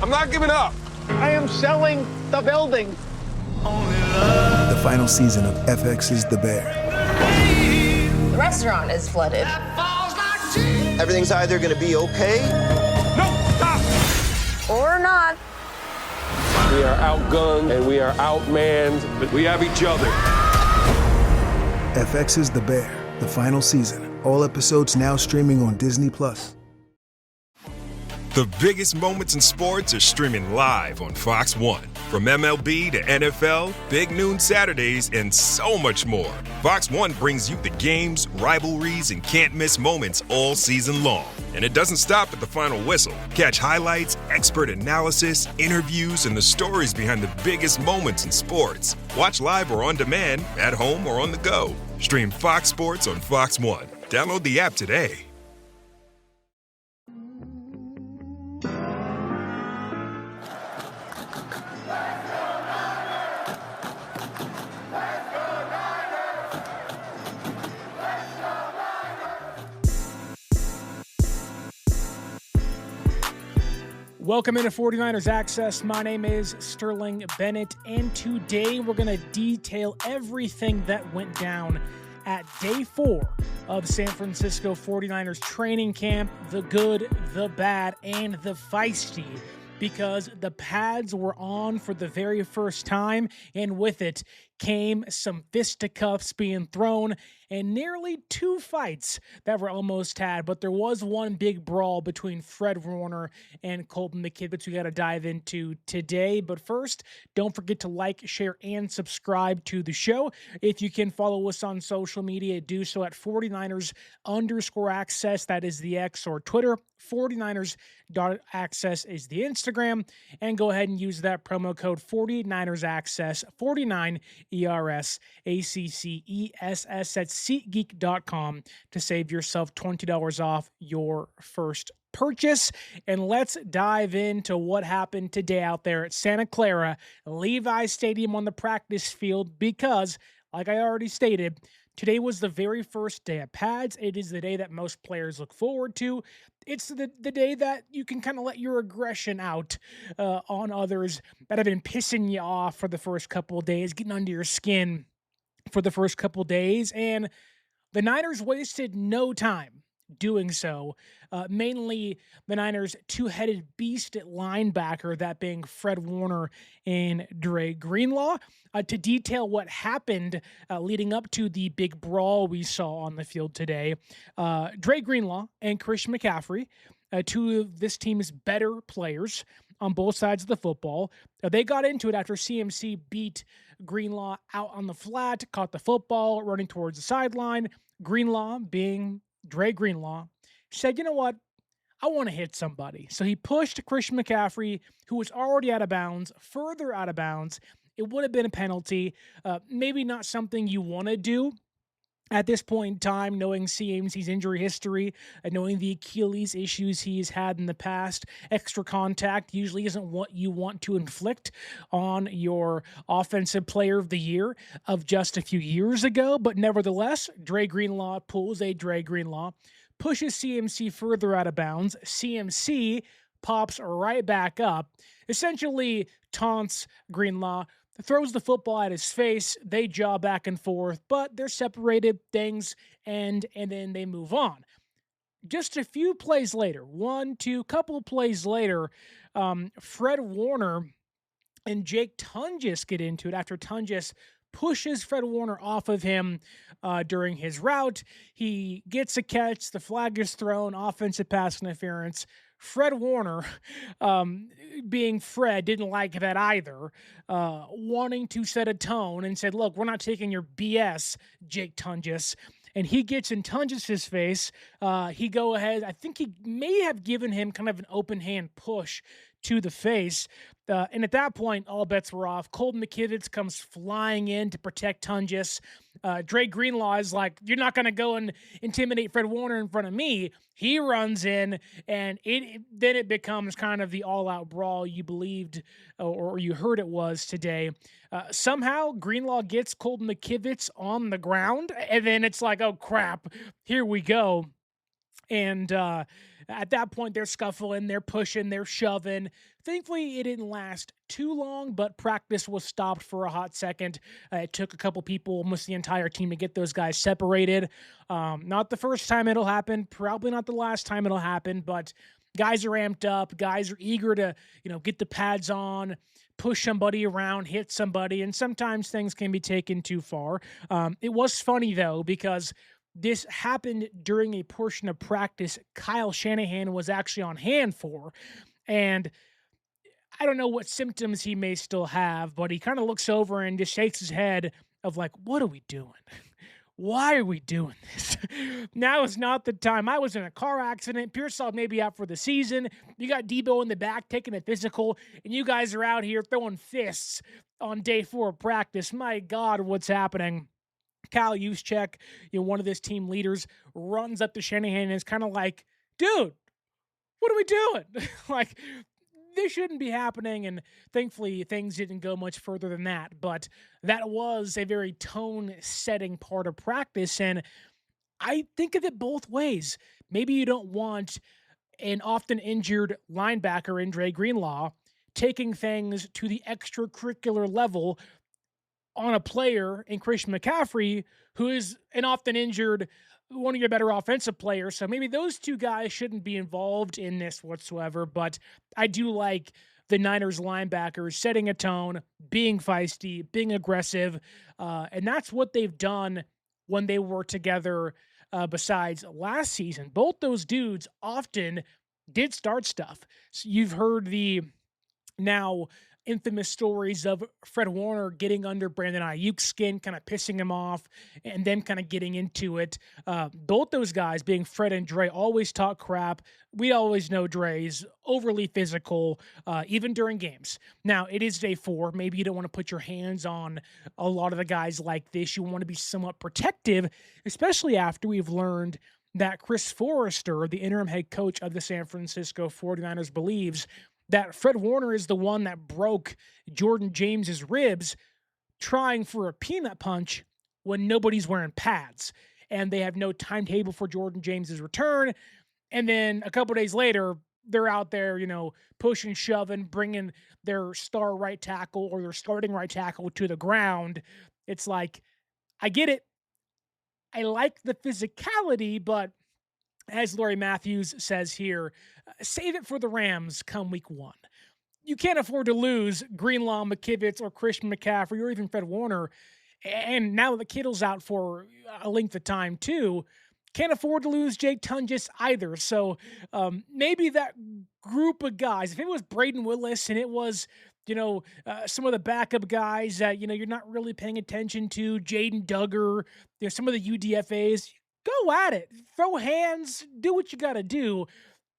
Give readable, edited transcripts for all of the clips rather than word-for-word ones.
I'm not giving up. I am selling the building. The final season of FX's The Bear. The restaurant is flooded. Everything's either going to be okay. No, stop! Or not. We are outgunned and we are outmanned, but we have each other. FX's The Bear, the final season. All episodes now streaming on Disney+. The biggest moments in sports are streaming live on Fox One. From MLB to NFL, Big Noon Saturdays, and so much more. Fox One brings you the games, rivalries, and can't-miss moments all season long. And it doesn't stop at the final whistle. Catch highlights, expert analysis, interviews, and the stories behind the biggest moments in sports. Watch live or on demand, at home or on the go. Stream Fox Sports on Fox One. Download the app today. Welcome into 49ers Access. My name is Sterling Bennett, and today we're going to detail everything that went down at day 4 of San Francisco 49ers training camp, the good, the bad, and the feisty, because the pads were on for the very first time, and with it came some fisticuffs being thrown and nearly 2 fights that were almost had, but there was one big brawl between Fred Warner and Colton McKivitz we got to dive into today. But first, don't forget to like, share, and subscribe to the show. If you can follow us on social media, do so at 49ers_access. That is the X or Twitter. 49ers.access is the Instagram. And go ahead and use that promo code 49ersaccess, 49 ERSACCESS at SeatGeek.com to save yourself $20 off your first purchase. And let's dive into what happened today out there at Santa Clara, Levi Stadium on the practice field, because, like I already stated, today was the very first day of pads. It is the day that most players look forward to. It's the day that you can kind of let your aggression out on others that have been pissing you off for the first couple of days, getting under your skin for the first couple of days. And the Niners wasted no time doing so. Mainly the Niners' two-headed beast at linebacker, that being Fred Warner and Dre Greenlaw, to detail what happened leading up to the big brawl we saw on the field today. Dre Greenlaw and Christian McCaffrey, two of this team's better players on both sides of the football. They got into it after CMC beat Greenlaw out on the flat, caught the football, running towards the sideline. Greenlaw, being Dre Greenlaw, said, you know what? I want to hit somebody. So he pushed Christian McCaffrey, who was already out of bounds, further out of bounds. It would have been a penalty. Maybe not something you want to do at this point in time, knowing CMC's injury history and knowing the Achilles issues he's had in the past. Extra contact usually isn't what you want to inflict on your offensive player of the year of just a few years ago. But nevertheless, Dre Greenlaw pulls a Dre Greenlaw, pushes CMC further out of bounds. CMC pops right back up, essentially taunts Greenlaw, throws the football at his face. They jaw back and forth, but they're separated things, and then they move on. Just a few plays later, couple plays later, Fred Warner and Jake Tunges get into it after Tunges pushes Fred Warner off of him during his route. He gets a catch. The flag is thrown. Offensive pass interference. Fred Warner, being Fred, didn't like that either, wanting to set a tone and said, look, we're not taking your BS, Jake Tunges. And he gets in Tunges' face. He go ahead. I think he may have given him kind of an open hand push to the face. And at that point, all bets were off. Colton McKivitz comes flying in to protect Tunges. Dre Greenlaw is like, you're not going to go and intimidate Fred Warner in front of me. He runs in, and then it becomes kind of the all-out brawl you believed or you heard it was today. Somehow, Greenlaw gets Colton McKivitz on the ground, and then it's like, oh, crap, here we go. And at that point, they're scuffling, they're pushing, they're shoving. Thankfully, it didn't last too long, but practice was stopped for a hot second. It took a couple people, almost the entire team, to get those guys separated. Not the first time it'll happen, probably not the last time it'll happen, but guys are amped up. Guys are eager to, get the pads on, push somebody around, hit somebody, and sometimes things can be taken too far. It was funny, though, because this happened during a portion of practice Kyle Shanahan was actually on hand for, and I don't know what symptoms he may still have, but he kind of looks over and just shakes his head of like, what are we doing? Why are we doing this? Now is not the time. I was in a car accident. Pearsall may be out for the season. You got Debo in the back taking a physical, and you guys are out here throwing fists on day 4 of practice. My God, what's happening? Kyle Juszczyk, one of this team leaders, runs up to Shanahan and is kind of like, dude, what are we doing? Like, this shouldn't be happening, and thankfully things didn't go much further than that, but that was a very tone-setting part of practice, and I think of it both ways. Maybe you don't want an often injured linebacker in Dre Greenlaw taking things to the extracurricular level on a player in Christian McCaffrey, who is an often injured, one of your better offensive players. So maybe those two guys shouldn't be involved in this whatsoever. But I do like the Niners linebackers setting a tone, being feisty, being aggressive. And that's what they've done when they were together besides last season. Both those dudes often did start stuff. So you've heard the now infamous stories of Fred Warner getting under Brandon Ayuk's skin, kind of pissing him off, and then kind of getting into it. Both those guys, being Fred and Dre, always talk crap. We always know Dre's overly physical, even during games. Now, it is day 4. Maybe you don't want to put your hands on a lot of the guys like this. You want to be somewhat protective, especially after we've learned that Chris Forrester, the interim head coach of the San Francisco 49ers, believes that Fred Warner is the one that broke Jordan James's ribs trying for a peanut punch when nobody's wearing pads. And they have no timetable for Jordan James's return. And then a couple days later, they're out there, pushing, shoving, bringing their star right tackle or their starting right tackle to the ground. It's like, I get it. I like the physicality, but as Laurie Matthews says here, save it for the Rams come week 1. You can't afford to lose Greenlaw, McKivitz, or Christian McCaffrey, or even Fred Warner. And now that Kittle's out for a length of time too, can't afford to lose Jake Tunges either. So maybe that group of guys, if it was Braden Willis and it was, some of the backup guys that, you're not really paying attention to, Jaden Duggar, some of the UDFAs, go at it. Throw hands, do what you got to do,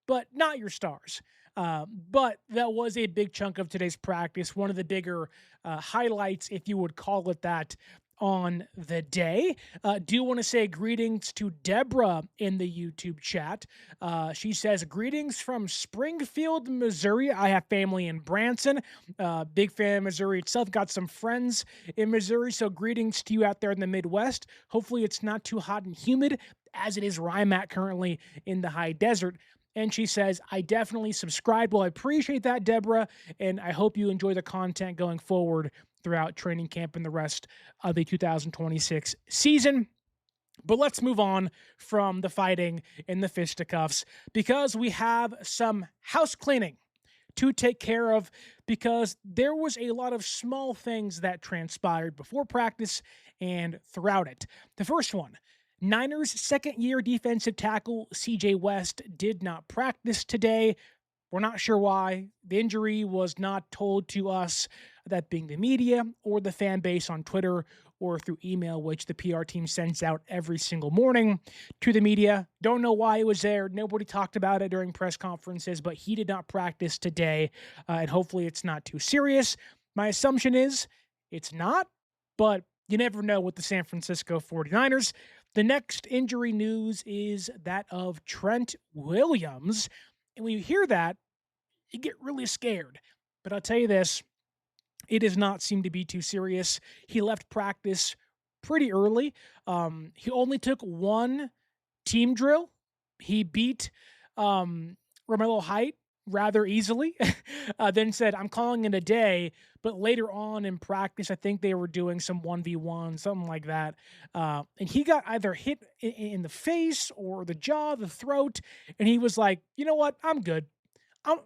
but not your stars. But that was a big chunk of today's practice, one of the bigger highlights, if you would call it that, on the day. Do want to say greetings to Deborah in the YouTube chat. She says, greetings from Springfield, Missouri. I have family in Branson. Big fan of Missouri itself. Got some friends in Missouri. So greetings to you out there in the Midwest. Hopefully it's not too hot and humid as it is where I'm at currently in the high desert. And she says, I definitely subscribe. Well, I appreciate that, Deborah. And I hope you enjoy the content going forward throughout training camp and the rest of the 2026 season. But let's move on from the fighting and the fisticuffs, because we have some house cleaning to take care of, because there was a lot of small things that transpired before practice and throughout it. The first one, Niners second-year defensive tackle CJ West did not practice today. We're not sure why. The injury was not told to us, that being the media or the fan base on Twitter or through email, which the PR team sends out every single morning to the media. Don't know why it was there. Nobody talked about it during press conferences, but he did not practice today, and hopefully it's not too serious. My assumption is it's not, but you never know with the San Francisco 49ers. The next injury news is that of Trent Williams. And when you hear that, you get really scared. But I'll tell you this, it does not seem to be too serious. He left practice pretty early. He only took one team drill. He beat Romello Height rather easily, then said, I'm calling it a day. But later on in practice, I think they were doing some 1v1, something like that. And he got either hit in the face or the jaw, the throat. And he was like, you know what? I'm good. I'm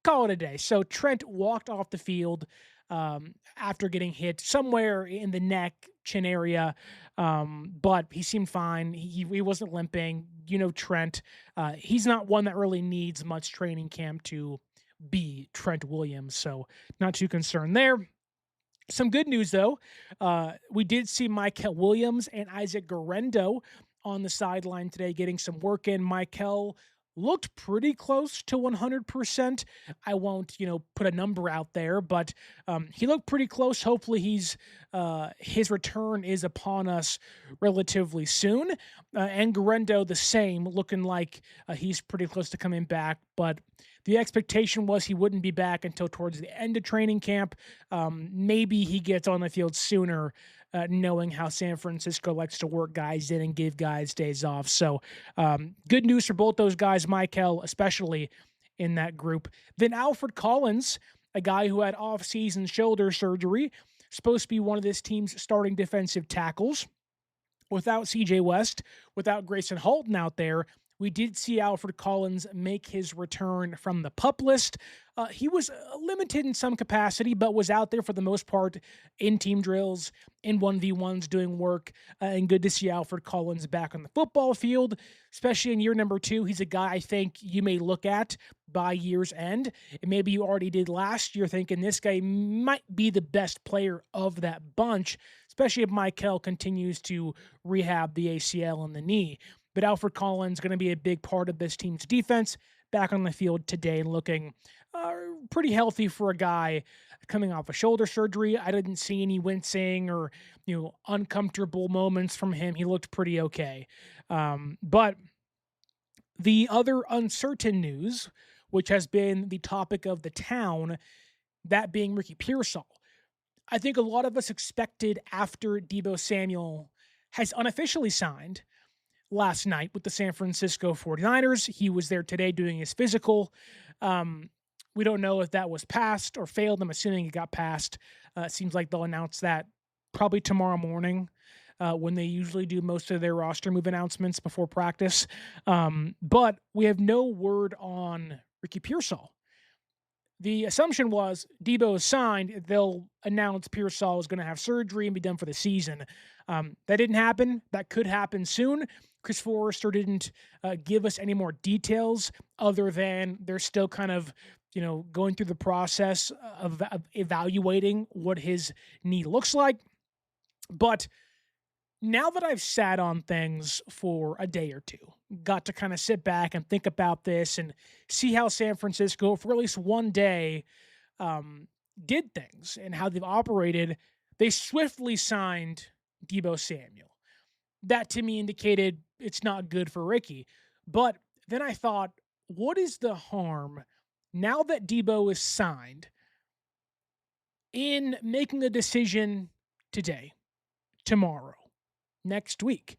call it a day. So Trent walked off the field after getting hit somewhere in the neck, chin area. But he seemed fine. He wasn't limping. You know, Trent, he's not one that really needs much training camp to be Trent Williams. So not too concerned there. Some good news, though. We did see Michael Williams and Isaac Guerrero on the sideline today getting some work in. Michael looked pretty close to 100%. I won't, put a number out there, but he looked pretty close. Hopefully his return is upon us relatively soon. And Guerrero the same, looking like he's pretty close to coming back, but the expectation was he wouldn't be back until towards the end of training camp. Maybe he gets on the field sooner, knowing how San Francisco likes to work guys in and give guys days off. So good news for both those guys, Michael especially in that group. Then Alfred Collins, a guy who had off-season shoulder surgery, supposed to be one of this team's starting defensive tackles. Without C.J. West, without Grayson Halton out there, we did see Alfred Collins make his return from the PUP list. He was limited in some capacity, but was out there for the most part in team drills, in 1v1s doing work, and good to see Alfred Collins back on the football field, especially in year number 2. He's a guy I think you may look at by year's end, and maybe you already did last year thinking this guy might be the best player of that bunch, especially if Michael continues to rehab the ACL and the knee. But Alfred Collins is going to be a big part of this team's defense, back on the field today and looking pretty healthy for a guy coming off a shoulder surgery. I didn't see any wincing or uncomfortable moments from him. He looked pretty okay. But the other uncertain news, which has been the topic of the town, that being Ricky Pearsall. I think a lot of us expected after Deebo Samuel has unofficially signed last night with the San Francisco 49ers. He was there today doing his physical. We don't know if that was passed or failed. I'm assuming it got passed. It seems like they'll announce that probably tomorrow morning when they usually do most of their roster move announcements before practice. But we have no word on Ricky Pearsall. The assumption was Deebo is signed. They'll announce Pearsall is going to have surgery and be done for the season. That didn't happen. That could happen soon. Chris Forrester didn't give us any more details other than they're still kind of, going through the process of evaluating what his knee looks like. But now that I've sat on things for a day or two, got to kind of sit back and think about this and see how San Francisco, for at least one day, did things and how they've operated, they swiftly signed Deebo Samuel. That to me indicated it's not good for Ricky. But then I thought, what is the harm now that Deebo is signed in making a decision today, tomorrow, next week?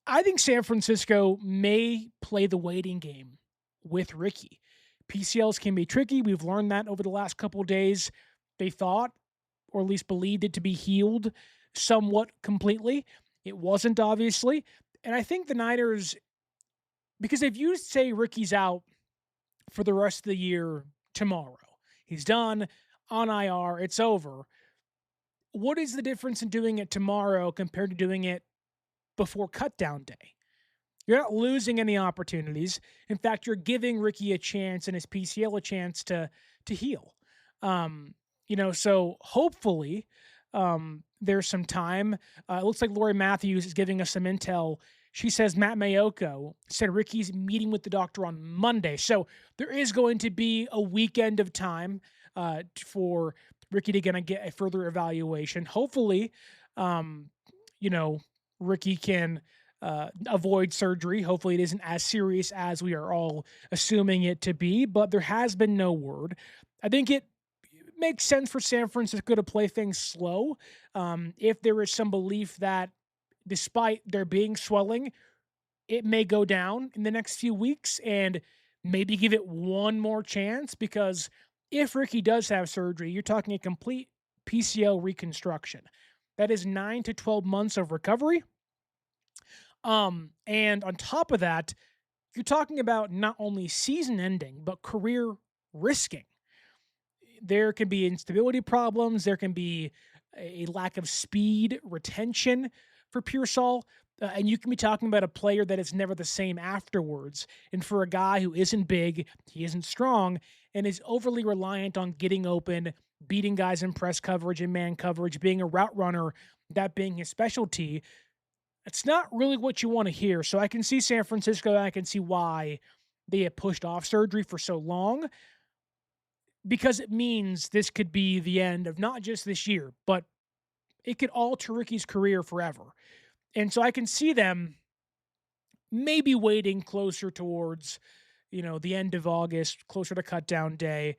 I think San Francisco may play the waiting game with Ricky. PCLs can be tricky. We've learned that over the last couple of days. They thought, or at least believed it to be healed somewhat completely. It wasn't, obviously. And I think the Niners, because if you say Ricky's out for the rest of the year tomorrow, he's done on IR, it's over. What is the difference in doing it tomorrow compared to doing it before cutdown day? You're not losing any opportunities. In fact, you're giving Ricky a chance and his PCL a chance to heal. So hopefully there's some time. It looks like Lori Matthews is giving us some intel. She says Matt Mayoko said Ricky's meeting with the doctor on Monday. So there is going to be a weekend of time for Ricky to get a further evaluation. Hopefully, Ricky can avoid surgery. Hopefully it isn't as serious as we are all assuming it to be, but there has been no word. I think it makes sense for San Francisco to play things slow. If there is some belief that despite there being swelling, it may go down in the next few weeks and maybe give it one more chance, because if Ricky does have surgery, you're talking a complete PCL reconstruction. That is 9 to 12 months of recovery. And on top of that, you're talking about not only season ending, but career risking. There can be instability problems. There can be a lack of speed retention for Pearsall. And you can be talking about a player that is never the same afterwards. And for a guy who isn't big, he isn't strong, and is overly reliant on getting open, beating guys in press coverage and man coverage, being a route runner, that being his specialty, it's not really what you want to hear. So I can see San Francisco, and I can see why they have pushed off surgery for so long, because it means this could be the end of not just this year, but it could alter Ricky's career forever. And so I can see them maybe waiting closer towards, the end of August, closer to cut down day.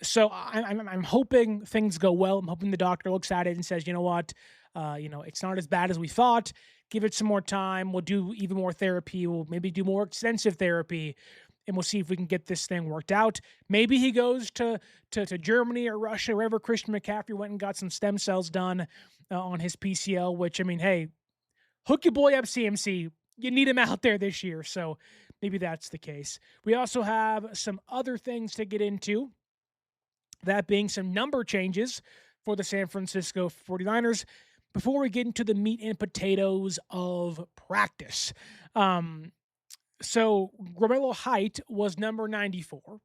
So I'm hoping things go well. I'm hoping the doctor looks at it and says, you know what, it's not as bad as we thought. Give it some more time. We'll do even more therapy. We'll maybe do more extensive therapy, and we'll see if we can get this thing worked out. Maybe he goes to Germany or Russia, wherever Christian McCaffrey went and got some stem cells done on his PCL, which, hey, hook your boy up, CMC. You need him out there this year. So maybe that's the case. We also have some other things to get into, that being some number changes for the San Francisco 49ers, before we get into the meat and potatoes of practice. So Romello Height was number 94.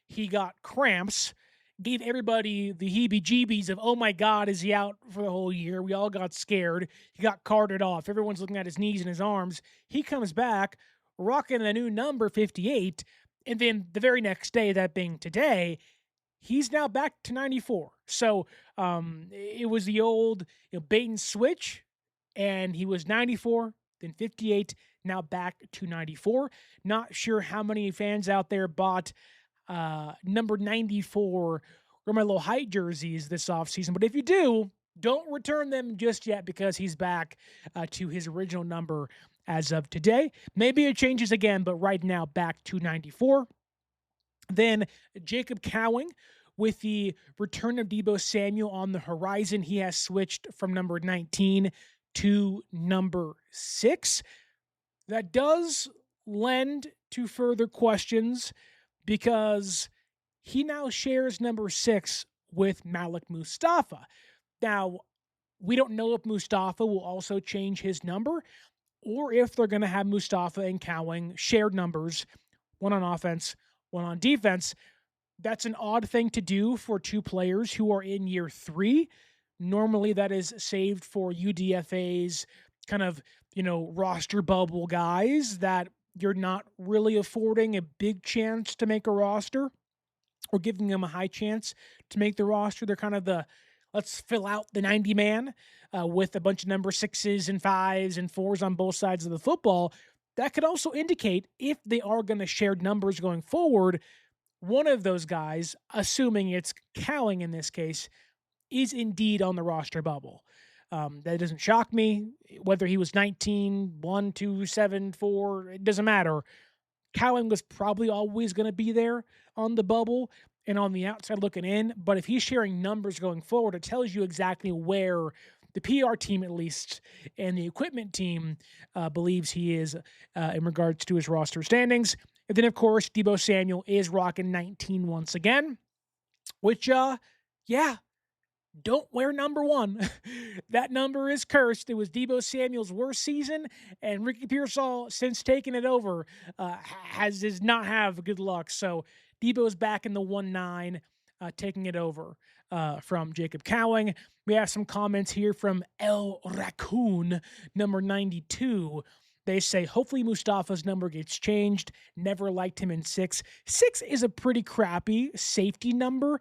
He got cramps, gave everybody the heebie-jeebies of, oh my God, is he out for the whole year? We all got scared. He got carted off. Everyone's looking at his knees and his arms. He comes back rocking a new number, 58. And then the very next day, that being today, he's now back to 94. So it was the old bait and switch, and he was 94, then 58, now back to 94. Not sure how many fans out there bought number 94 Romello Height jerseys this offseason, but if you do, don't return them just yet, because he's back to his original number as of today. Maybe it changes again, but right now back to 94. Then Jacob Cowing, with the return of Deebo Samuel on the horizon, he has switched from number 19 to number 6. That does lend to further questions, because he now shares number 6 with Malik Mustafa. Now, we don't know if Mustafa will also change his number, or if they're going to have Mustafa and Cowing shared numbers, one on offense, one on defense. That's an odd thing to do for two players who are in year 3. Normally that is saved for UDFA's kind of, roster bubble guys that you're not really affording a big chance to make a roster, or giving them a high chance to make the roster. They're kind of the, let's fill out the 90 man with a bunch of number 6s and 5s and 4s on both sides of the football. That could also indicate if they are going to share numbers going forward, one of those guys, assuming it's Cowing in this case, is indeed on the roster bubble. That doesn't shock me. Whether he was 19, 1, 2, 7, 4, it doesn't matter. Cowing was probably always going to be there on the bubble and on the outside looking in. But if he's sharing numbers going forward, it tells you exactly where the PR team, at least, and the equipment team believes he is in regards to his roster standings. And then, of course, Deebo Samuel is rocking 19 once again, which, don't wear number 1. That number is cursed. It was Deebo Samuel's worst season, and Ricky Pearsall, since taking it over, does not have good luck. So Deebo is back in the 1-9, taking it over from Jacob Cowing. We have some comments here from El Raccoon, number 92. They say, hopefully Mustafa's number gets changed. Never liked him in 6. 6 is a pretty crappy safety number.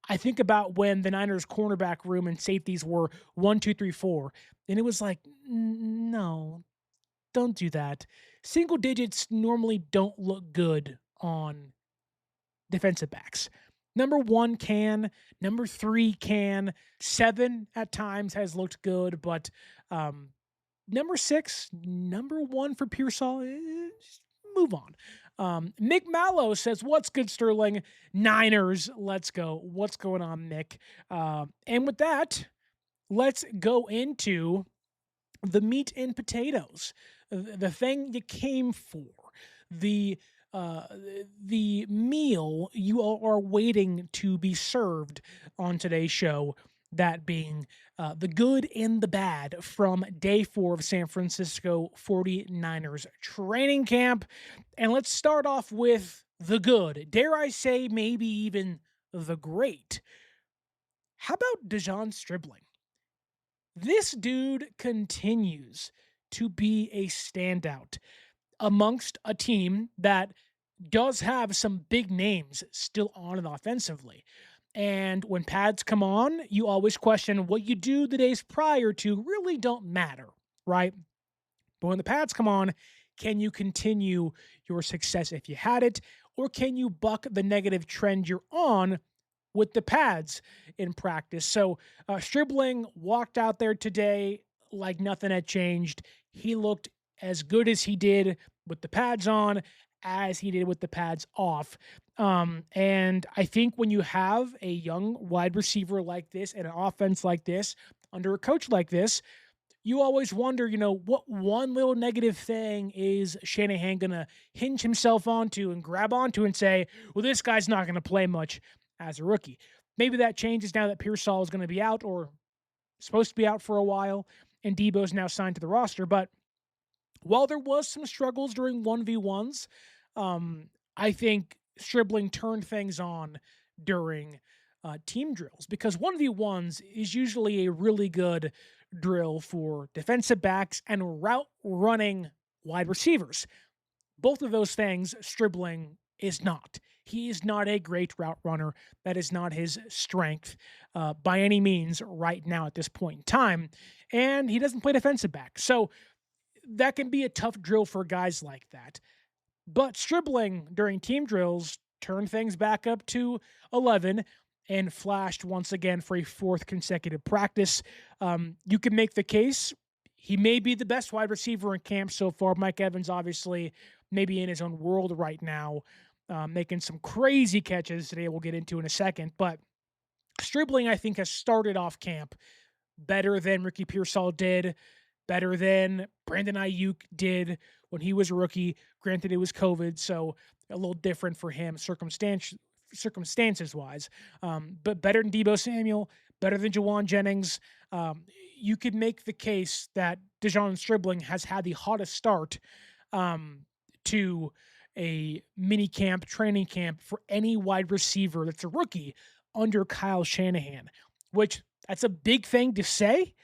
I think about when the Niners cornerback room and safeties were 1, 2, 3, 4. And it was like, no, don't do that. Single digits normally don't look good on defensive backs. Number 1 can, number 3 can, 7 at times has looked good, but number 6, number 1 for Pearsall. Just move on. Mick Mallow says, what's good, Sterling? Niners, let's go. What's going on, Mick? And with that, let's go into the meat and potatoes, the thing you came for, the meal you are waiting to be served on today's show, that being the good and the bad from day 4 of San Francisco 49ers training camp. And let's start off with the good. Dare I say maybe even the great. How about De'Zhaun Stribling? This dude continues to be a standout amongst a team that does have some big names still on it offensively. And when pads come on, you always question what you do the days prior to really don't matter, right? But when the pads come on, can you continue your success if you had it, or can you buck the negative trend you're on with the pads in practice? So Stribling walked out there today like nothing had changed. He looked as good as he did with the pads on as he did with the pads off. And I think when you have a young wide receiver like this and an offense like this under a coach like this, you always wonder, what one little negative thing is Shanahan going to hinge himself onto and grab onto and say, well, this guy's not going to play much as a rookie. Maybe that changes now that Pearsall is going to be out or supposed to be out for a while, and Debo's now signed to the roster. But while there was some struggles during 1v1s, I think Stribling turned things on during team drills, because 1v1s is usually a really good drill for defensive backs and route running wide receivers. Both of those things Stribling is not. He is not a great route runner. That is not his strength by any means right now at this point in time. And he doesn't play defensive back. So that can be a tough drill for guys like that. But Stribling during team drills turned things back up to 11 and flashed once again for a 4th consecutive practice. You can make the case he may be the best wide receiver in camp so far. Mike Evans obviously maybe in his own world right now, making some crazy catches today we'll get into in a second. But Stribling, I think, has started off camp better than Ricky Pearsall did, better than Brandon Ayuk did when he was a rookie. Granted, it was COVID, so a little different for him circumstances-wise. But better than Deebo Samuel, better than Jauan Jennings. You could make the case that De'Zhaun Stribling has had the hottest start to a mini camp, training camp for any wide receiver that's a rookie under Kyle Shanahan, which that's a big thing to say.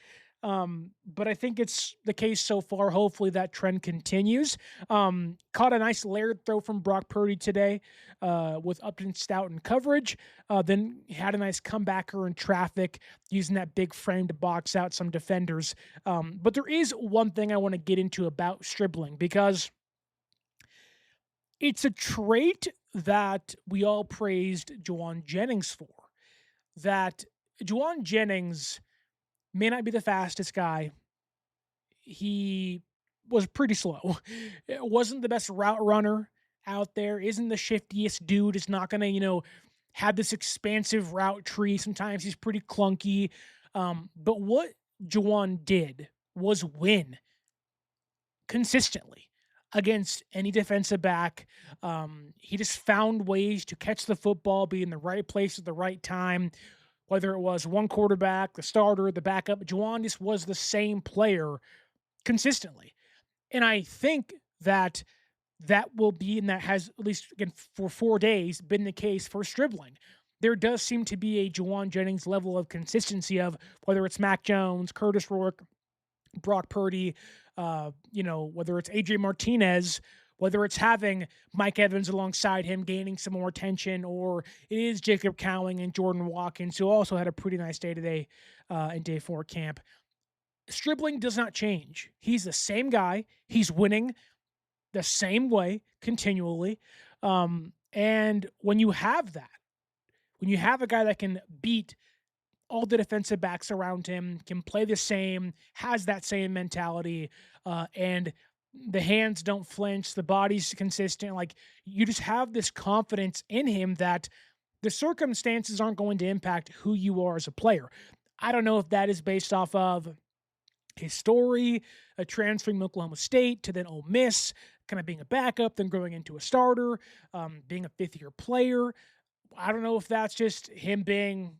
But I think it's the case so far. Hopefully that trend continues. Caught a nice layered throw from Brock Purdy today with Upton Stout in coverage. Then had a nice comebacker in traffic using that big frame to box out some defenders. But there is one thing I want to get into about Stribling, because it's a trait that we all praised Jauan Jennings for. That Jauan Jennings may not be the fastest guy. He was pretty slow. It wasn't the best route runner out there. Isn't the shiftiest dude. Is not going to, have this expansive route tree. Sometimes he's pretty clunky. But what Jauan did was win consistently against any defensive back. He just found ways to catch the football, be in the right place at the right time. Whether it was one quarterback, the starter, the backup, Jauan just was the same player consistently. And I think that will be, and that has, at least again for 4 days, been the case for Stribling. There does seem to be a Jauan Jennings level of consistency of whether it's Mac Jones, Curtis Rourke, Brock Purdy, whether it's Adrian Martinez, whether it's having Mike Evans alongside him gaining some more attention, or it is Jacob Cowing and Jordan Watkins, who also had a pretty nice day today in day 4 camp. Stribling does not change. He's the same guy. He's winning the same way continually. And when you have that, when you have a guy that can beat all the defensive backs around him can play the same, has that same mentality, and the hands don't flinch, the body's consistent. Like, you just have this confidence in him that the circumstances aren't going to impact who you are as a player. I don't know if that is based off of his story, transferring from Oklahoma State to then Ole Miss, kind of being a backup, then growing into a starter, being a fifth-year player. I don't know if that's just him being,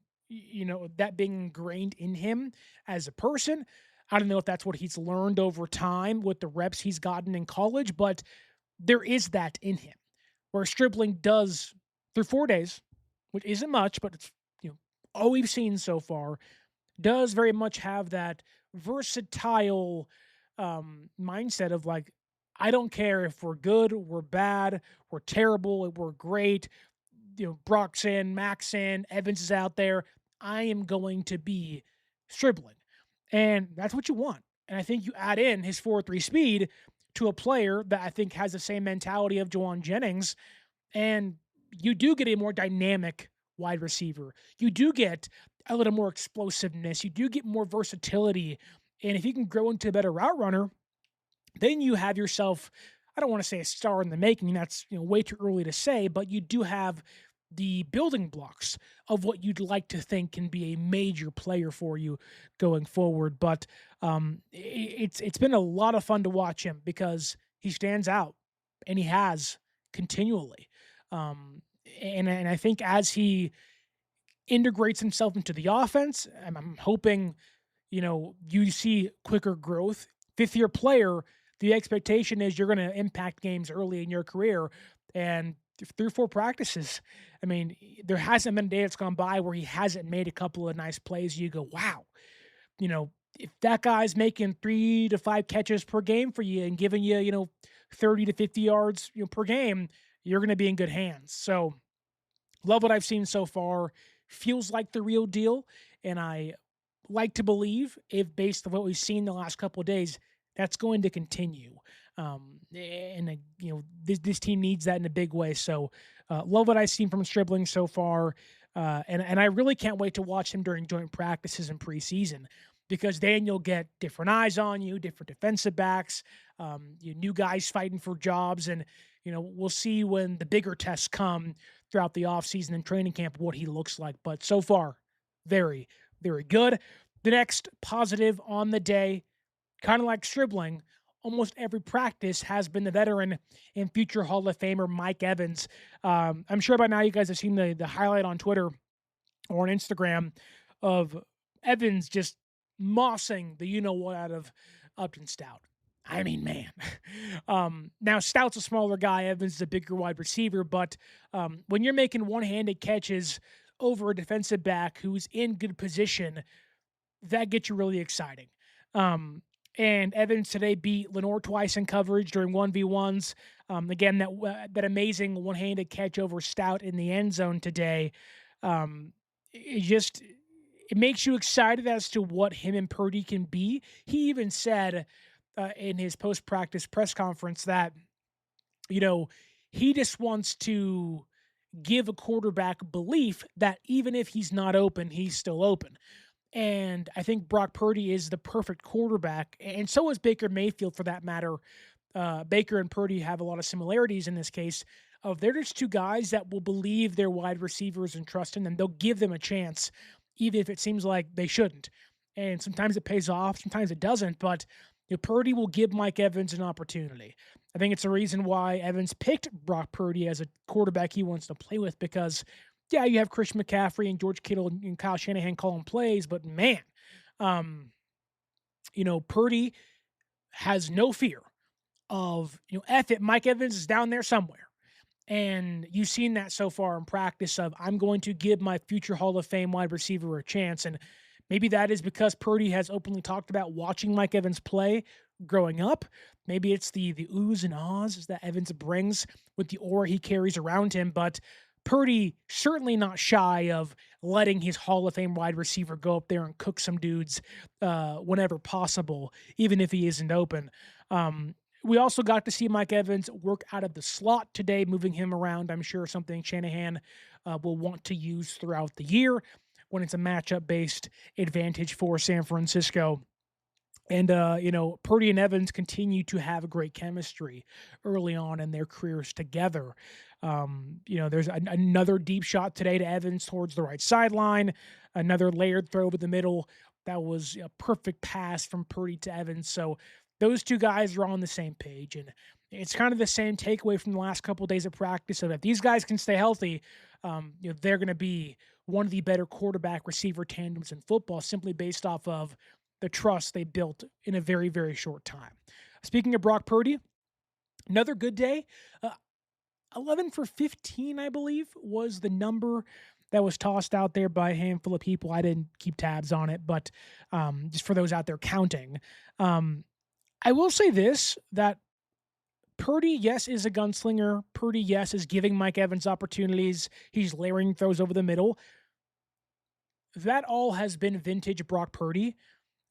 that being ingrained in him as a person. I don't know if that's what he's learned over time with the reps he's gotten in college, but there is that in him. Where Stribling does, through 4 days, which isn't much, but it's all we've seen so far, does very much have that versatile mindset of like, I don't care if we're good, we're bad, we're terrible, we're great. Brock's in, Mac's in, Evans is out there. I am going to be Stribling. And that's what you want. And I think you add in his 4.3 speed to a player that I think has the same mentality of Jauan Jennings, and you do get a more dynamic wide receiver. You do get a little more explosiveness. You do get more versatility. And if you can grow into a better route runner, then you have yourself, I don't want to say a star in the making. That's way too early to say, but you do have the building blocks of what you'd like to think can be a major player for you going forward. But it's been a lot of fun to watch him because he stands out, and he has continually. And I think as he integrates himself into the offense, I'm hoping, you see quicker growth. Fifth-year player, the expectation is you're going to impact games early in your career. And through 4 practices, I mean, there hasn't been a day that's gone by where he hasn't made a couple of nice plays. You go, wow, if that guy's making 3 to 5 catches per game for you and giving you, 30 to 50 yards per game, you're going to be in good hands. So love what I've seen so far. Feels like the real deal. And I like to believe, if based on what we've seen the last couple of days, that's going to continue. This team needs that in a big way. So love what I've seen from Stribling so far. And I really can't wait to watch him during joint practices and preseason, because then you'll get different eyes on you, different defensive backs, new guys fighting for jobs. And, we'll see when the bigger tests come throughout the offseason and training camp what he looks like. But so far, very, very good. The next positive on the day, kind of like Stribling, almost every practice has been the veteran and future Hall of Famer Mike Evans. I'm sure by now you guys have seen the highlight on Twitter or on Instagram of Evans just mossing the you-know-what out of Upton Stout. I mean, man. Now, Stout's a smaller guy. Evans is a bigger wide receiver. But when you're making one-handed catches over a defensive back who's in good position, that gets you really exciting. And Evans today beat Lenore twice in coverage during 1v1s. Again, that amazing one-handed catch over Stout in the end zone today. It makes you excited as to what him and Purdy can be. He even said in his post-practice press conference that, he just wants to give a quarterback belief that even if he's not open, he's still open. And I think Brock Purdy is the perfect quarterback, and so is Baker Mayfield for that matter. Baker and Purdy have a lot of similarities in this case. They're just 2 guys that will believe their wide receivers and trust in them. They'll give them a chance, even if it seems like they shouldn't. And sometimes it pays off, sometimes it doesn't, but Purdy will give Mike Evans an opportunity. I think it's the reason why Evans picked Brock Purdy as a quarterback he wants to play with, because yeah, you have Christian McCaffrey and George Kittle and Kyle Shanahan calling plays, but man, Purdy has no fear of, F it, Mike Evans is down there somewhere. And you've seen that so far in practice of, I'm going to give my future Hall of Fame wide receiver a chance. And maybe that is because Purdy has openly talked about watching Mike Evans play growing up. Maybe it's the oohs and ahs that Evans brings with the aura he carries around him. But Purdy certainly not shy of letting his Hall of Fame wide receiver go up there and cook some dudes whenever possible, even if he isn't open. We also got to see Mike Evans work out of the slot today, moving him around. I'm sure something Shanahan will want to use throughout the year. when it's a matchup-based advantage for San Francisco. And, Purdy and Evans continue to have a great chemistry early on in their careers together. There's another deep shot today to Evans towards the right sideline, another layered throw over the middle. That was a perfect pass from Purdy to Evans. So those two guys are on the same page. And it's kind of the same takeaway from the last couple of days of practice. So if these guys can stay healthy, they're going to be one of the better quarterback-receiver tandems in football, simply based off of the trust they built in a very, very short time. Speaking of Brock Purdy, another good day. 11 for 15, I believe, was the number that was tossed out there by a handful of people. I didn't keep tabs on it, but just for those out there counting. I will say this, that Purdy, yes, is a gunslinger. Purdy, yes, is giving Mike Evans opportunities. He's layering throws over the middle. That all has been vintage Brock Purdy.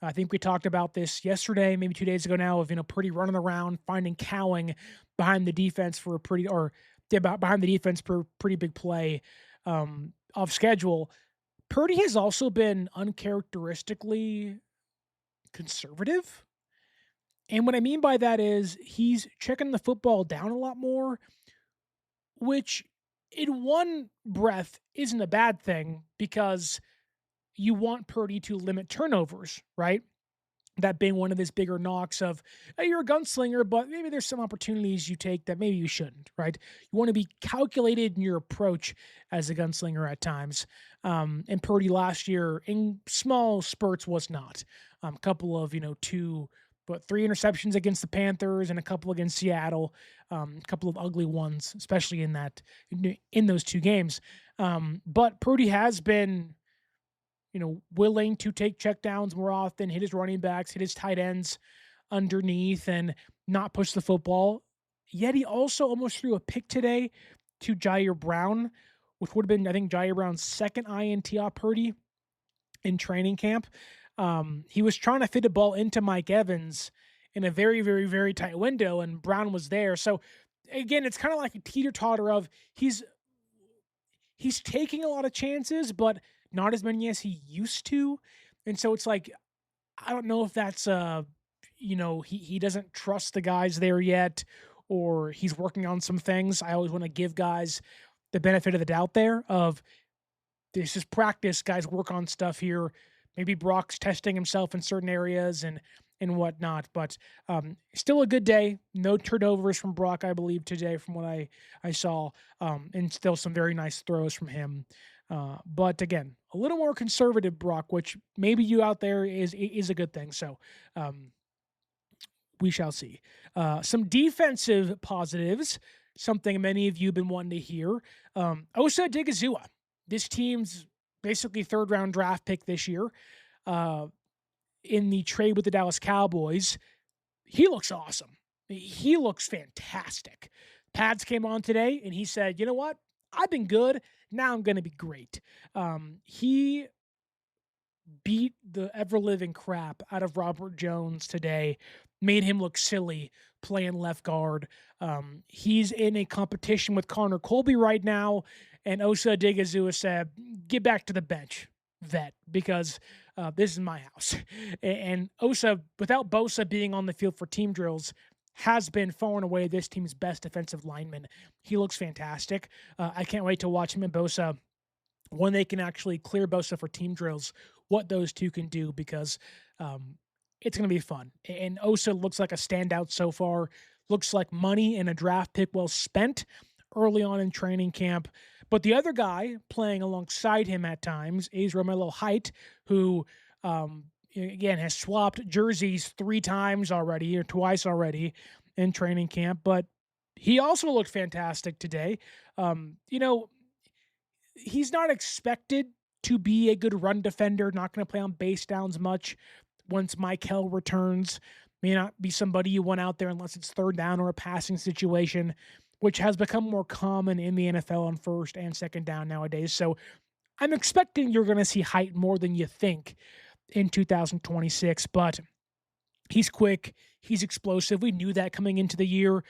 I think we talked about this yesterday, maybe 2 days ago now, of Purdy running around, finding Cowing behind the defense for behind the defense for a pretty big play off schedule. Purdy has also been uncharacteristically conservative. And what I mean by that is he's checking the football down a lot more, which in one breath isn't a bad thing because you want Purdy to limit turnovers, right? That being one of his bigger knocks of, hey, you're a gunslinger, but maybe there's some opportunities you take that maybe you shouldn't, right? You want to be calculated in your approach as a gunslinger at times. And Purdy last year in small spurts was not. A couple of, 3 interceptions against the Panthers and a couple against Seattle, a couple of ugly ones, especially in those 2 games. But Purdy has been, willing to take checkdowns more often, hit his running backs, hit his tight ends underneath, and not push the football. Yet he also almost threw a pick today to Jair Brown, which would have been, I think, Jair Brown's second INT off Purdy in training camp. He was trying to fit a ball into Mike Evans in a very, very, very tight window, and Brown was there. So, again, it's kind of like a teeter-totter of he's taking a lot of chances, but not as many as he used to. And so it's like, I don't know if that's, he doesn't trust the guys there yet, or he's working on some things. I always want to give guys the benefit of the doubt there of this is practice. Guys work on stuff here. Maybe Brock's testing himself in certain areas and whatnot, but still a good day. No turnovers from Brock, I believe, today from what I saw, and still some very nice throws from him. But again, a little more conservative Brock, which maybe you out there is a good thing. So we shall see. Some defensive positives, something many of you have been wanting to hear. Osa Odighizuwa, this team's basically 3rd-round draft pick this year in the trade with the Dallas Cowboys. He looks awesome. He looks fantastic. Pads came on today, and he said, you know what? I've been good. Now I'm going to be great. He beat the ever-living crap out of Robert Jones today, made him look silly playing left guard. He's in a competition with Connor Colby right now, and Osa Odighizuwa said, get back to the bench, vet, because this is my house. And Osa, without Bosa being on the field for team drills, has been far and away this team's best defensive lineman. He looks fantastic. I can't wait to watch him and Bosa when they can actually clear Bosa for team drills, what those two can do, because it's going to be fun. And Osa looks like a standout so far. Looks like money and a draft pick well spent early on in training camp. But the other guy playing alongside him at times is Romello Height, who again, has swapped jerseys 3 times already, or twice already in training camp, but he also looked fantastic today. He's not expected to be a good run defender, not going to play on base downs much once Michael returns. May not be somebody you want out there unless it's 3rd down or a passing situation, which has become more common in the NFL on 1st and 2nd down nowadays. So I'm expecting you're going to see Height more than you think in 2026, but he's quick, He's explosive. We knew that coming into the year.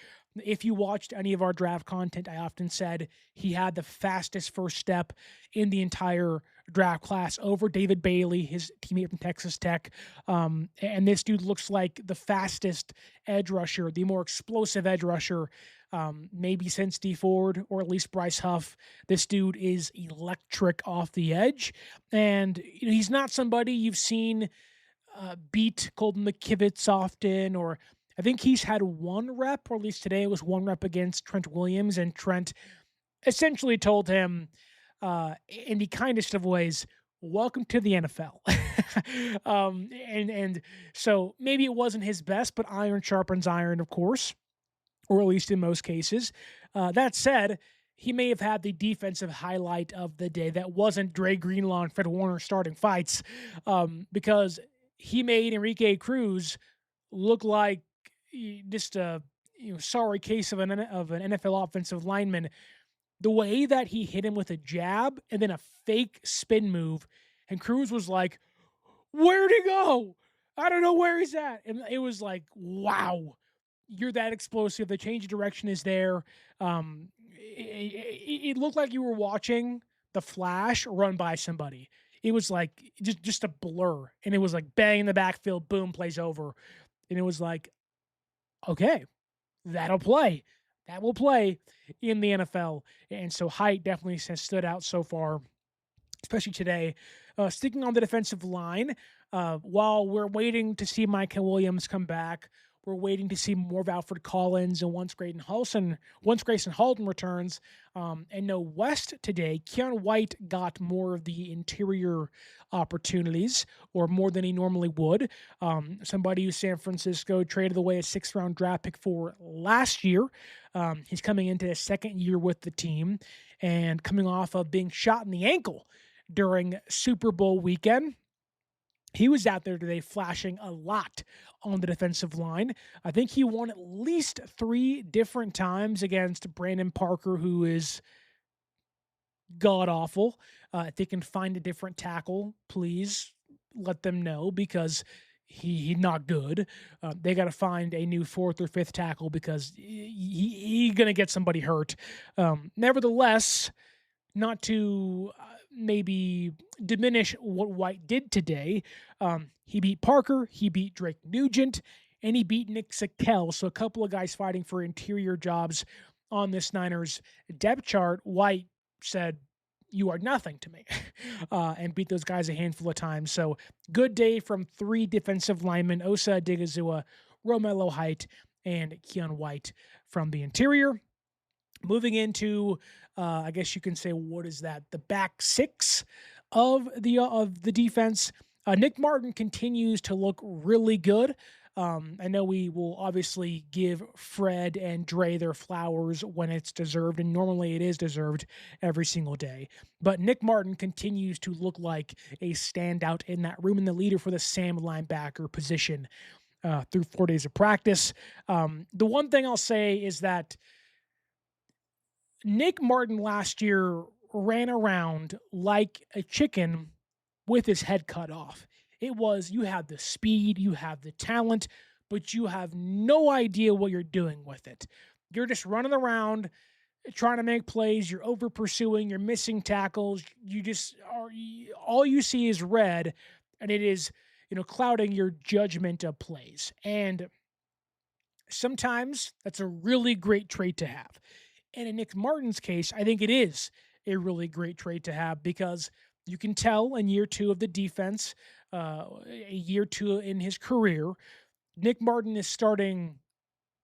If you watched any of our draft content, I often said he had the fastest first step in the entire draft class over David Bailey, his teammate from Texas Tech. And this dude looks like the fastest edge rusher, the more explosive edge rusher, maybe since D Ford or at least Bryce Huff. This dude is electric off the edge. And he's not somebody you've seen beat Colton McKivitz often, or I think he's had one rep, or at least today it was one rep against Trent Williams, and Trent essentially told him in the kindest of ways, welcome to the NFL. And so maybe it wasn't his best, but iron sharpens iron, of course, or at least in most cases. That said, he may have had the defensive highlight of the day that wasn't Dre Greenlaw and Fred Warner starting fights, because he made Enrique Cruz look like just a sorry case of an NFL offensive lineman. The way that he hit him with a jab and then a fake spin move, and Cruz was like, "Where'd he go? I don't know where he's at." And it was like, wow, you're that explosive. The change of direction is there. It looked like you were watching The Flash run by somebody. It was like just a blur, and it was like bang in the backfield, boom, plays over. And it was like, okay, that'll play. That will play in the NFL. And so height definitely has stood out so far, especially today. Sticking on the defensive line, while we're waiting to see Micah Williams come back, we're waiting to see more of Alfred Collins, and once Grayson Halton returns, and no West today, Keon White got more of the interior opportunities, or more than he normally would. Somebody who San Francisco traded away a 6th-round draft pick for last year. He's coming into his second year with the team and coming off of being shot in the ankle during Super Bowl weekend. He was out there today flashing a lot on the defensive line. I think he won at least 3 different times against Brandon Parker, who is god-awful. If they can find a different tackle, please let them know, because he's not good. They got to find a new 4th or 5th tackle, because he's going to get somebody hurt. Nevertheless, not to maybe diminish what White did today, he beat Parker, he beat Drake Nugent, and he beat Nick Sakel. So a couple of guys fighting for interior jobs on this Niners depth chart. White said, "You are nothing to me," and beat those guys a handful of times. So good day from 3 defensive linemen, Osa Odigizua, Romello Height, and Keon White from the interior. Moving into, I guess you can say, what is that? The back 6 of the defense. Nick Martin continues to look really good. I know we will obviously give Fred and Dre their flowers when it's deserved, and normally it is deserved every single day. But Nick Martin continues to look like a standout in that room, and the leader for the Sam linebacker position through 4 days of practice. The one thing I'll say is that Nick Martin last year ran around like a chicken with his head cut off. It was, you have the speed, you have the talent, but you have no idea what you're doing with it. You're just running around trying to make plays. You're over pursuing. You're missing tackles. You just are, all you see is red, and it is, clouding your judgment of plays. And sometimes that's a really great trait to have. And in Nick Martin's case, I think it is a really great trait to have, because you can tell in year 2 of the defense, a year 2 in his career, Nick Martin is starting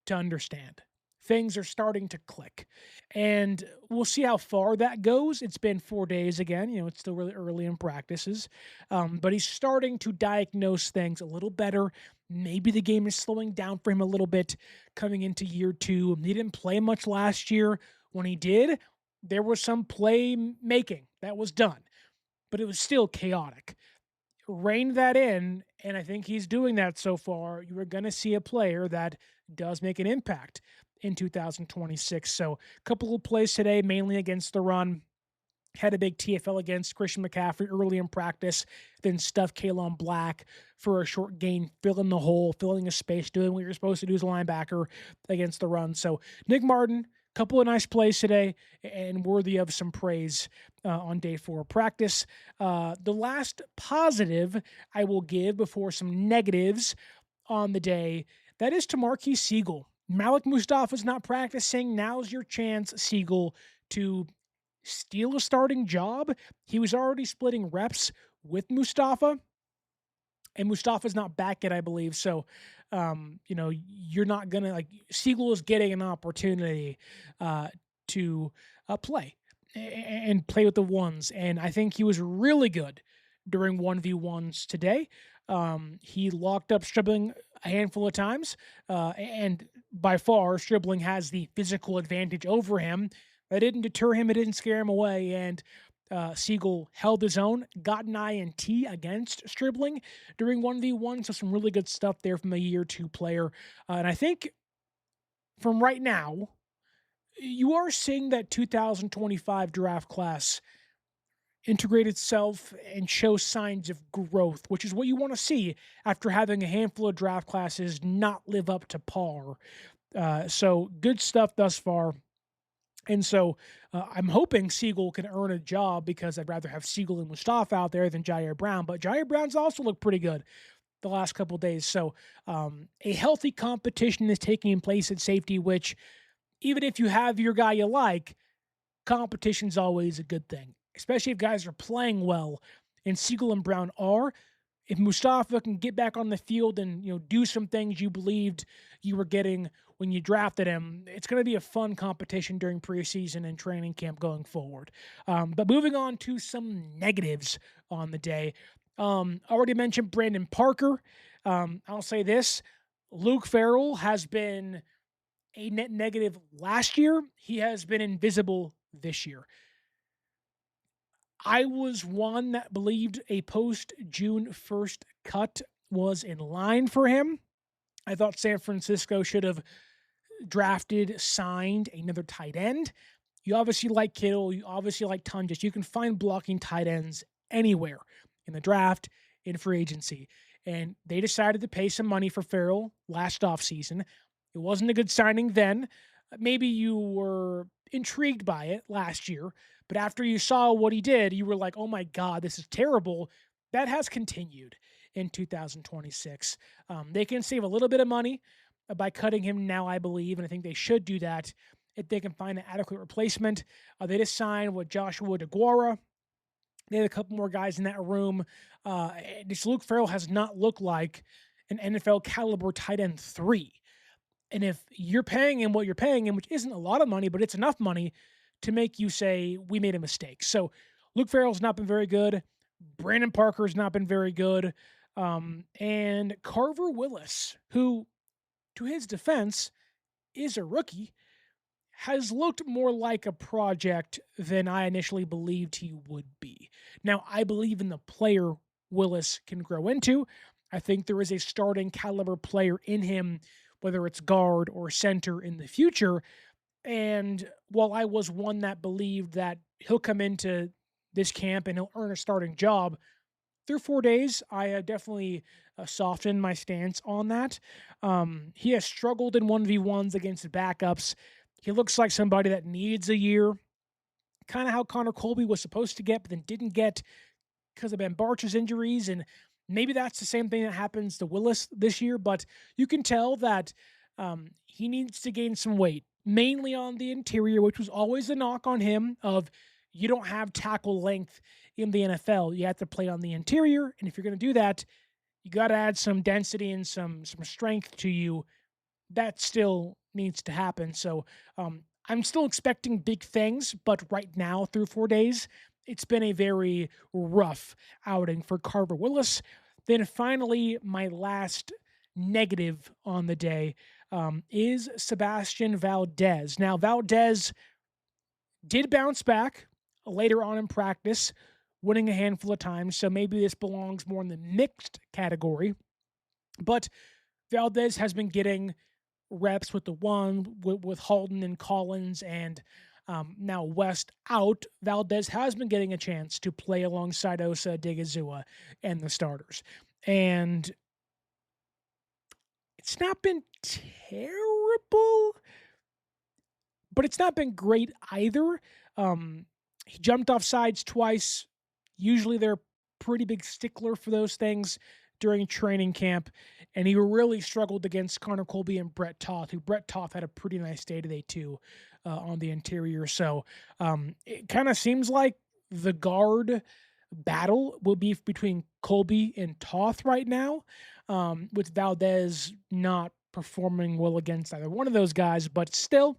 to understand. Things are starting to click. And we'll see how far that goes. It's been 4 days again. It's still really early in practices. But he's starting to diagnose things a little better. Maybe the game is slowing down for him a little bit coming into year 2. He didn't play much last year. When he did, there was some play making that was done, but it was still chaotic. Rein that in, and I think he's doing that so far. You are going to see a player that does make an impact in 2026. So a couple of plays today, mainly against the run. had a big TFL against Christian McCaffrey early in practice, then stuffed Kalen Black for a short gain, filling the hole, filling a space, doing what you're supposed to do as a linebacker against the run. So Nick Martin, couple of nice plays today and worthy of some praise on day 4 of practice. The last positive I will give before some negatives on the day, that is to Marquise Siegel. Malik Mustafa's not practicing. Now's your chance, Siegel, to steal a starting job. He was already splitting reps with Mustafa, and Mustafa's not back yet, I believe. So, you're not going to, Siegel is getting an opportunity to play and play with the ones. And I think he was really good during 1v1s today. He locked up Stribling a handful of times, and by far, Stribling has the physical advantage over him. That didn't deter him. It didn't scare him away. And Siegel held his own, got an INT against Stribling during 1v1. So some really good stuff there from a year 2 player. And I think from right now, you are seeing that 2025 draft class integrate itself and show signs of growth, which is what you want to see after having a handful of draft classes not live up to par. So good stuff thus far. And so I'm hoping Siegel can earn a job, because I'd rather have Siegel and Mustafa out there than Jair Brown. But Jair Brown's also looked pretty good the last couple of days. So a healthy competition is taking place at safety, which even if you have your guy you like, competition's always a good thing, especially if guys are playing well. And Siegel and Brown are. If Mustafa can get back on the field and do some things you believed you were getting when you drafted him, it's going to be a fun competition during preseason and training camp going forward. But moving on to some negatives on the day. Already mentioned Brandon Parker. I'll say this. Luke Farrell has been a net negative last year. He has been invisible this year. I was one that believed a post-June 1st cut was in line for him. I thought San Francisco should have signed another tight end. You obviously like Kittle. You obviously like Tunges. You can find blocking tight ends anywhere in the draft, in free agency. And they decided to pay some money for Farrell last offseason. It wasn't a good signing then. Maybe you were intrigued by it last year, but after you saw what he did, you were like, oh my God, this is terrible. That has continued in 2026. They can save a little bit of money by cutting him now, I believe, and I think they should do that if they can find an adequate replacement. They just signed with Joshua DeGuara. They had a couple more guys in that room. This Luke Farrell has not looked like an NFL caliber tight end 3. And if you're paying him what you're paying him, which isn't a lot of money, but it's enough money to make you say, we made a mistake. So Luke Farrell's not been very good. Brandon Parker's not been very good. And Carver Willis, who, to his defense, is a rookie, has looked more like a project than I initially believed he would be. Now, I believe in the player Willis can grow into. I think there is a starting caliber player in him, whether it's guard or center in the future. And while I was one that believed that he'll come into this camp and he'll earn a starting job, through 4 days, I definitely softened my stance on that. He has struggled in 1v1s against backups. He looks like somebody that needs a year, kind of how Connor Colby was supposed to get, but then didn't get because of Ben Barch's injuries. And maybe that's the same thing that happens to Willis this year, but you can tell that he needs to gain some weight, mainly on the interior, which was always a knock on him of you don't have tackle length in the NFL. You have to play on the interior, and if you're going to do that, you got to add some density and some strength to you. That still needs to happen. So I'm still expecting big things, but right now, through 4 days, it's been a very rough outing for Carver Willis. Then finally, my last negative on the day is Sebastian Valdez. Now, Valdez did bounce back later on in practice, winning a handful of times, so maybe this belongs more in the mixed category. But Valdez has been getting reps with the one, with Halton and Collins, and Now West out, Valdez has been getting a chance to play alongside Osa Odighizuwa and the starters. And it's not been terrible, but it's not been great either. He jumped off sides twice. Usually they're a pretty big stickler for those things during training camp. And he really struggled against Connor Colby and Brett Toth, who Brett Toth had a pretty nice day today too on the interior. So it kind of seems like the guard battle will be between Colby and Toth right now, with Valdez not performing well against either one of those guys. But still,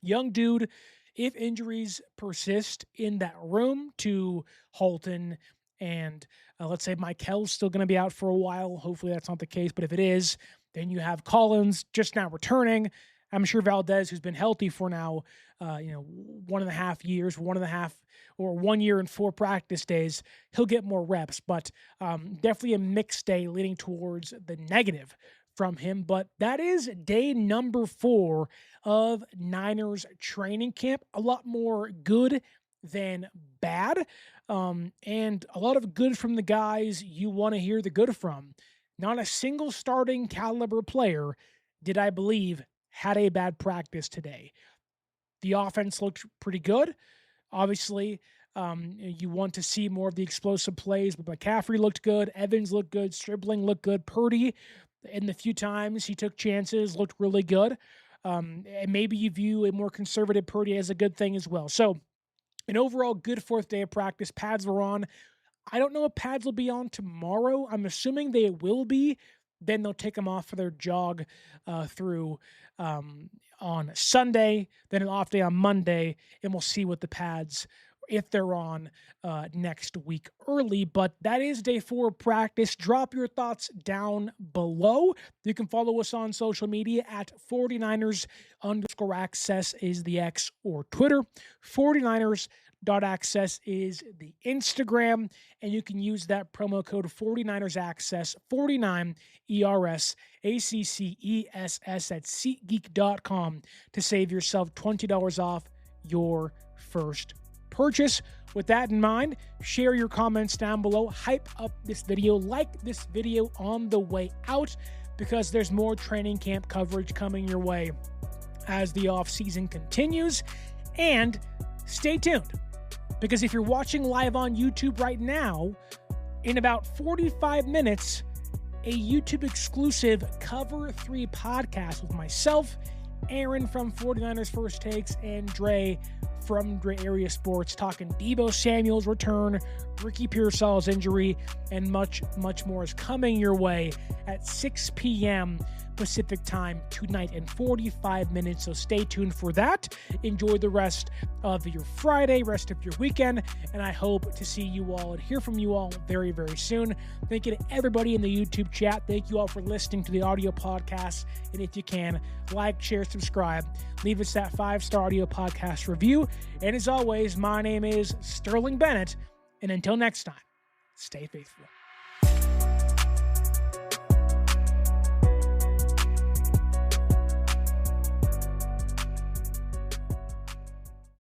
young dude, if injuries persist in that room to Holton and let's say Mikel's still going to be out for a while. Hopefully that's not the case. But if it is, then you have Collins just now returning. I'm sure Valdez, who's been healthy for now, 1.5 years, 1 year and 4 practice days, he'll get more reps. But definitely a mixed day leaning towards the negative from him. But that is day number 4 of Niners training camp. A lot more good than bad. And a lot of good from the guys you want to hear the good from. Not a single starting caliber player did I believe had a bad practice today. The offense looked pretty good. Obviously, you want to see more of the explosive plays, but McCaffrey looked good. Evans looked good. Stribling looked good. Purdy, in the few times he took chances, looked really good. And maybe you view a more conservative Purdy as a good thing as well. So an overall good 4th day of practice. Pads were on. I don't know if pads will be on tomorrow. I'm assuming they will be. Then they'll take them off for their jog through on Sunday, then an off day on Monday, and we'll see what the pads, if they're on next week early. But that is day 4 of practice. Drop your thoughts down below. You can follow us on social media at 49ers_access is the X or Twitter. 49ers.access is the Instagram, and you can use that promo code 49ersaccess, 49 ERS ACCESS at SeatGeek.com to save yourself $20 off your first purchase. With that in mind, share your comments down below, hype up this video, like this video on the way out, because there's more training camp coverage coming your way as the offseason continues. And stay tuned, because if you're watching live on YouTube right now, in about 45 minutes, a YouTube exclusive Cover 3 podcast with myself, Aaron from 49ers First Takes, and Dre from Dre Area Sports, talking Deebo Samuel's return, Ricky Pearsall's injury, and much, much more is coming your way at 6 p.m. Pacific time tonight in 45 minutes. So stay tuned for that. Enjoy the rest of your Friday, rest of your weekend, and I hope to see you all and hear from you all very, very soon. Thank you to everybody in the YouTube chat. Thank you all for listening to the audio podcast. And if you can, like, share, subscribe, leave us that 5-star audio podcast review. And as always, my name is Sterling Bennett. And until next time, stay faithful.